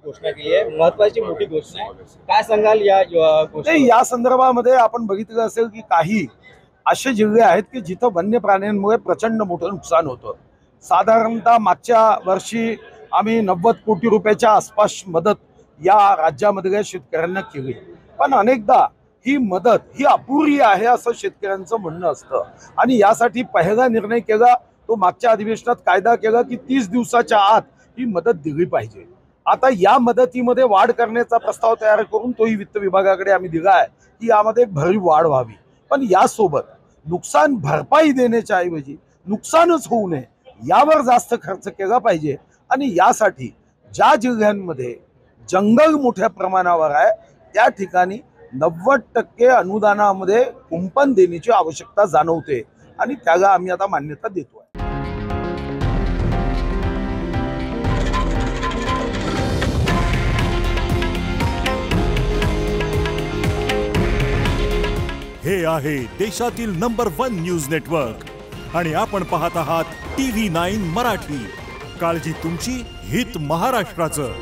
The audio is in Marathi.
घोषणा केली आहे, महत्वाची मोठी घोषणा आहे. काय सांगाल या नाही, या संदर्भामध्ये आपण बघितलं असेल की काही असे जिल्हे आहेत की जिथं वन्य प्राण्यांमुळे प्रचंड मोठं नुकसान होतं. साधारणतः मागच्या वर्षी आम्ही 90 कोटी रुपयाच्या आसपास मदत या राज्यामधल्या शेतकऱ्यांना केली, पण अनेकदा ही मदत ही अपुरी आहे असं शेतकऱ्यांचं म्हणणं असतं. आणि यासाठी पहिला निर्णय केला तो मागच्या अधिवेशनात कायदा केला की 30 दिवसाच्या आत ही मदत दिली पाहिजे. आता या मदतीमध्ये वाढ करण्याचा प्रस्ताव तयार करून तोही वित्त विभागाकडे आम्ही दिला आहे की यामध्ये भरीव वाढ व्हावी. पण यासोबत नुकसान भरपाई देण्याच्या ऐवजी नुकसानच होऊ नये यावर जास्त खर्च केला पाहिजे. आणि यासाठी ज्या जिल्ह्यांमध्ये जंगल मोठ्या प्रमाणावर आहे त्या ठिकाणी 90% अनुदानामध्ये कुंपण देण्याची आवश्यकता जाणवते आणि त्याला आम्ही आता मान्यता देतोय. हे आहे देशातील नंबर 1 न्यूज नेटवर्क आणि आपण पाहत आहात TV9 मराठी. काळजी तुमची, हित महाराष्ट्राचं.